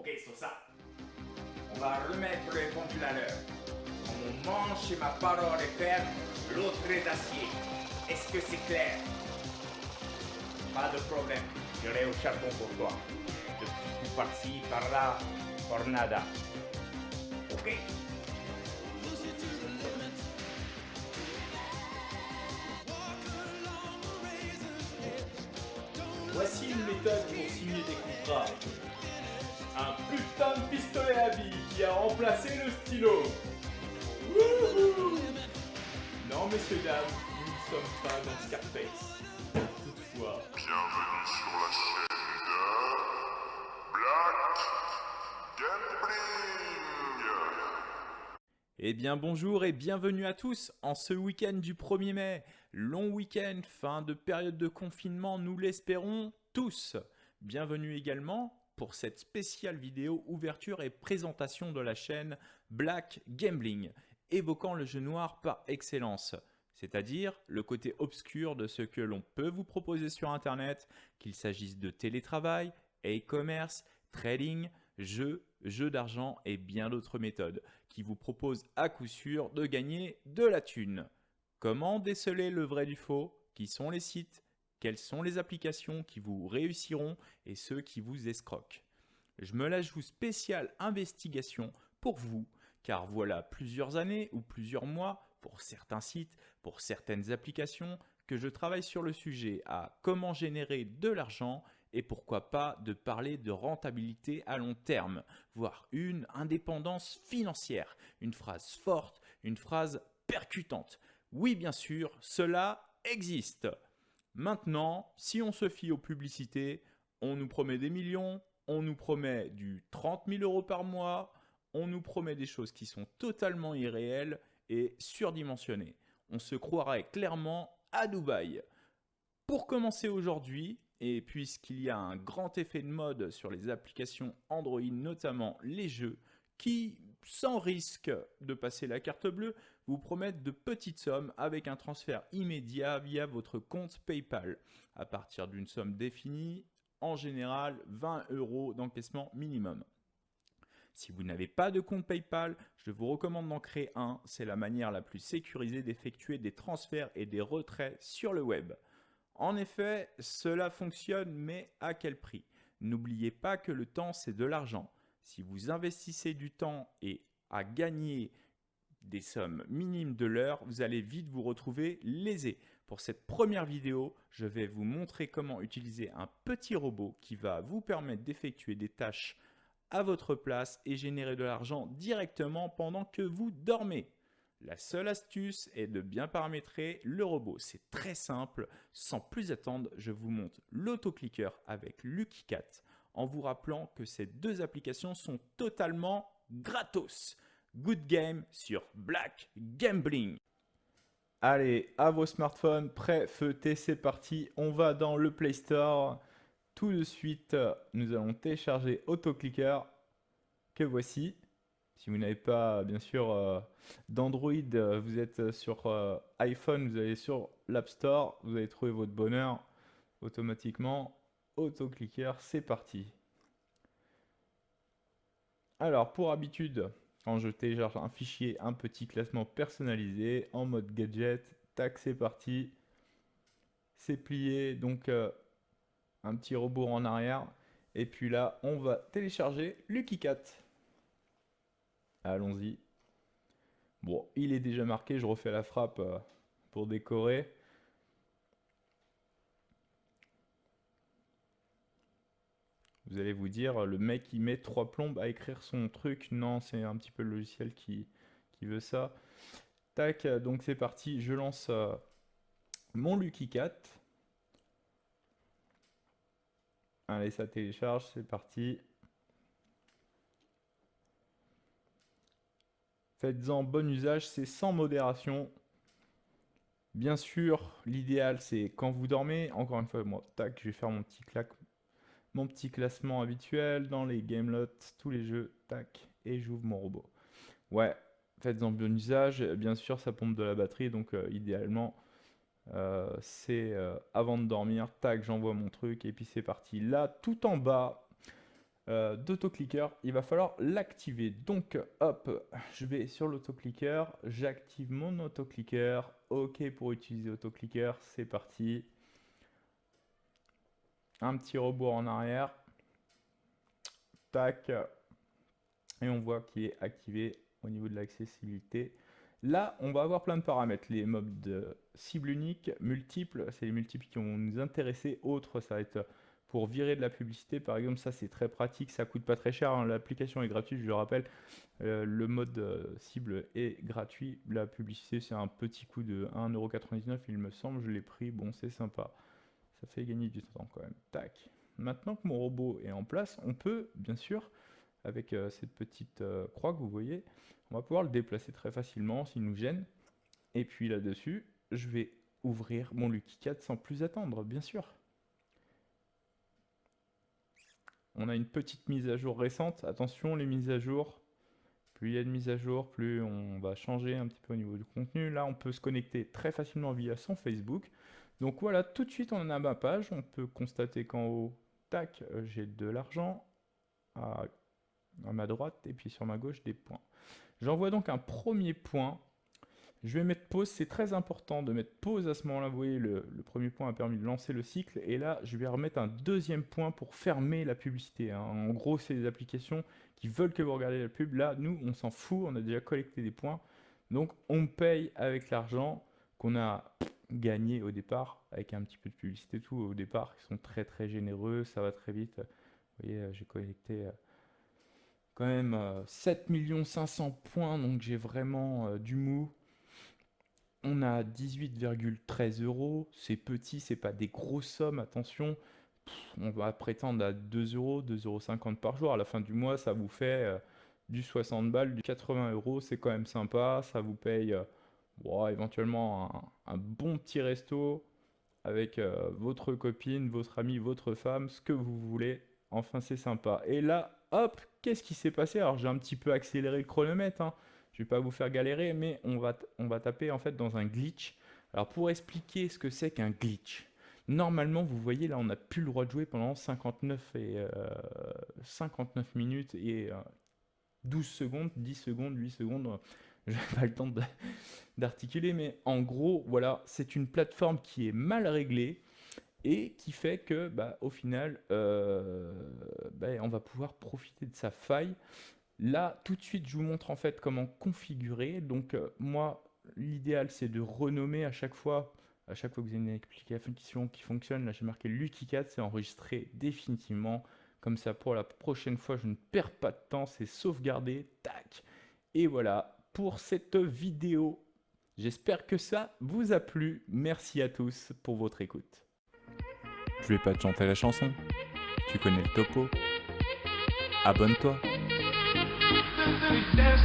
Ok, sur ça. On va remettre les pendules à l'heure. Mon manche et ma parole est ferme, l'autre est d'acier. Est-ce que c'est clair? Pas de problème, j'irai au charbon pour toi. De petits coups par-ci, par-là, pour nada. Ok? Voici une méthode pour signer des contrats. Un putain de pistolet à billes qui a remplacé le stylo. Wouhou! Non, messieurs, dames, nous ne sommes pas dans Scarface. Toutefois, Bienvenue sur la chaîne de Black Gambling. eh bien bonjour et bienvenue à tous en ce week-end du 1er mai. Long week-end, fin de période de confinement, nous l'espérons tous. Bienvenue également pour cette spéciale vidéo ouverture et présentation de la chaîne Black Gambling, évoquant le jeu noir par excellence, c'est-à-dire le côté obscur de ce que l'on peut vous proposer sur Internet, qu'il s'agisse de télétravail, e-commerce, trading, jeux d'argent et bien d'autres méthodes qui vous proposent à coup sûr de gagner de la thune. Comment déceler le vrai du faux? Qui sont les sites? Quelles sont les applications qui vous réussiront et ceux qui vous escroquent? Je me la joue spéciale investigation pour vous, car voilà plusieurs années ou plusieurs mois, pour certains sites, pour certaines applications, que je travaille sur le sujet à comment générer de l'argent et pourquoi pas de parler de rentabilité à long terme, voire une indépendance financière, une phrase forte, une phrase percutante. Oui, bien sûr, cela existe. Maintenant, si on se fie aux publicités, on nous promet des millions, on nous promet du 30 000 euros par mois, on nous promet des choses qui sont totalement irréelles et surdimensionnées. On se croirait clairement à Dubaï. Pour commencer aujourd'hui, et puisqu'il y a un grand effet de mode sur les applications Android, notamment les jeux, qui, sans risque de passer la carte bleue, vous promettent de petites sommes avec un transfert immédiat via votre compte PayPal, à partir d'une somme définie, en général 20 € d'encaissement minimum. Si vous n'avez pas de compte PayPal, je vous recommande d'en créer un, c'est la manière la plus sécurisée d'effectuer des transferts et des retraits sur le web. En effet, cela fonctionne, mais à quel prix? N'oubliez pas que le temps, c'est de l'argent. Si vous investissez du temps et à gagner des sommes minimes de l'heure, vous allez vite vous retrouver lésé. Pour cette première vidéo, je vais vous montrer comment utiliser un petit robot qui va vous permettre d'effectuer des tâches à votre place et générer de l'argent directement pendant que vous dormez. La seule astuce est de bien paramétrer le robot. C'est très simple. Sans plus attendre, je vous montre l'autoclicker avec LuckyCat en vous rappelant que ces deux applications sont totalement gratos. Good game sur Black Gambling. Allez, à vos smartphones, prêts, feuilletés, c'est parti. On va dans le Play Store. Tout de suite, nous allons télécharger AutoClicker que voici. Si vous n'avez pas, bien sûr, d'Android, vous êtes sur iPhone, vous allez sur l'App Store, vous allez trouver votre bonheur automatiquement. AutoClicker, c'est parti. Alors, pour habitude, quand je télécharge un fichier, un petit classement personnalisé en mode gadget, tac, c'est parti. C'est plié, donc un petit robot en arrière. Et puis là, on va télécharger LuckyCat. Allons-y. Bon, il est déjà marqué, je refais la frappe pour décorer. Vous allez vous dire, le mec il met 3 plombes à écrire son truc. Non, c'est un petit peu le logiciel qui veut ça. Tac, donc c'est parti, je lance mon LuckyCat. Allez, ça télécharge, c'est parti. Faites-en bon usage, c'est sans modération. Bien sûr, l'idéal c'est quand vous dormez. Encore une fois, moi, tac, je vais faire mon petit classement habituel dans les gamelots, tous les jeux, tac, et j'ouvre mon robot. Ouais, faites-en bon usage. Bien sûr, ça pompe de la batterie, donc idéalement, c'est avant de dormir, tac, j'envoie mon truc, et puis c'est parti. Là, tout en bas, d'autoclicker, il va falloir l'activer. Donc hop, je vais sur l'autoclicker, j'active mon autoclicker. OK pour utiliser autoclicker, c'est parti. Un petit rebours en arrière. Tac. Et on voit qu'il est activé au niveau de l'accessibilité. Là, on va avoir plein de paramètres. Les modes de cible unique, multiples, c'est les multiples qui vont nous intéresser. Autres, ça va être pour virer de la publicité. Par exemple, ça c'est très pratique, ça coûte pas très cher, hein. L'application est gratuite, je le rappelle. Le mode cible est gratuit. La publicité, c'est un petit coût de 1,99 €, il me semble. Je l'ai pris, bon, c'est sympa. Ça fait gagner du temps quand même. Tac. Maintenant que mon robot est en place, on peut, bien sûr, avec cette petite croix que vous voyez, on va pouvoir le déplacer très facilement s'il nous gêne. Et puis là-dessus, je vais ouvrir mon Lucky Cat sans plus attendre, bien sûr. On a une petite mise à jour récente. Attention, les mises à jour, plus il y a de mises à jour, plus on va changer un petit peu au niveau du contenu. Là, on peut se connecter très facilement via son Facebook. Donc voilà, tout de suite, on a ma page. On peut constater qu'en haut, tac, j'ai de l'argent à ma droite et puis sur ma gauche, des points. J'envoie donc un premier point. Je vais mettre pause, c'est très important de mettre pause à ce moment-là. Vous voyez, le premier point a permis de lancer le cycle. Et là, je vais remettre un deuxième point pour fermer la publicité, hein. En gros, c'est des applications qui veulent que vous regardiez la pub. Là, nous, on s'en fout, on a déjà collecté des points. Donc, on paye avec l'argent qu'on a gagné au départ, avec un petit peu de publicité, tout. Au départ, ils sont très très généreux, ça va très vite. Vous voyez, j'ai collecté quand même 7 500 000 points, donc j'ai vraiment du mou. On a 18,13 €, c'est petit, c'est pas des grosses sommes, attention. On va prétendre à 2 €, 2,50 € par jour. À la fin du mois, ça vous fait du 60 balles, du 80 €, c'est quand même sympa. Ça vous paye éventuellement un bon petit resto avec votre copine, votre ami, votre femme, ce que vous voulez. Enfin, c'est sympa. Et là, hop, qu'est-ce qui s'est passé? Alors, j'ai un petit peu accéléré le chronomètre, hein. Je vais pas vous faire galérer, mais on va taper en fait dans un glitch. Alors, pour expliquer ce que c'est qu'un glitch, normalement, vous voyez, là, on n'a plus le droit de jouer pendant 59 minutes et 12 secondes, 10 secondes, 8 secondes. Je n'ai pas le temps d'articuler, mais en gros, voilà, c'est une plateforme qui est mal réglée et qui fait que, au final, on va pouvoir profiter de sa faille. Là, tout de suite, je vous montre en fait comment configurer. Donc, moi, l'idéal, c'est de renommer à chaque fois que vous avez une application qui fonctionne. Là, j'ai marqué Lucky Cat, c'est enregistré définitivement. Comme ça, pour la prochaine fois, je ne perds pas de temps, c'est sauvegardé. Tac. Et voilà pour cette vidéo. J'espère que ça vous a plu. Merci à tous pour votre écoute. Je vais pas te chanter la chanson. Tu connais le topo. Abonne-toi. We dance.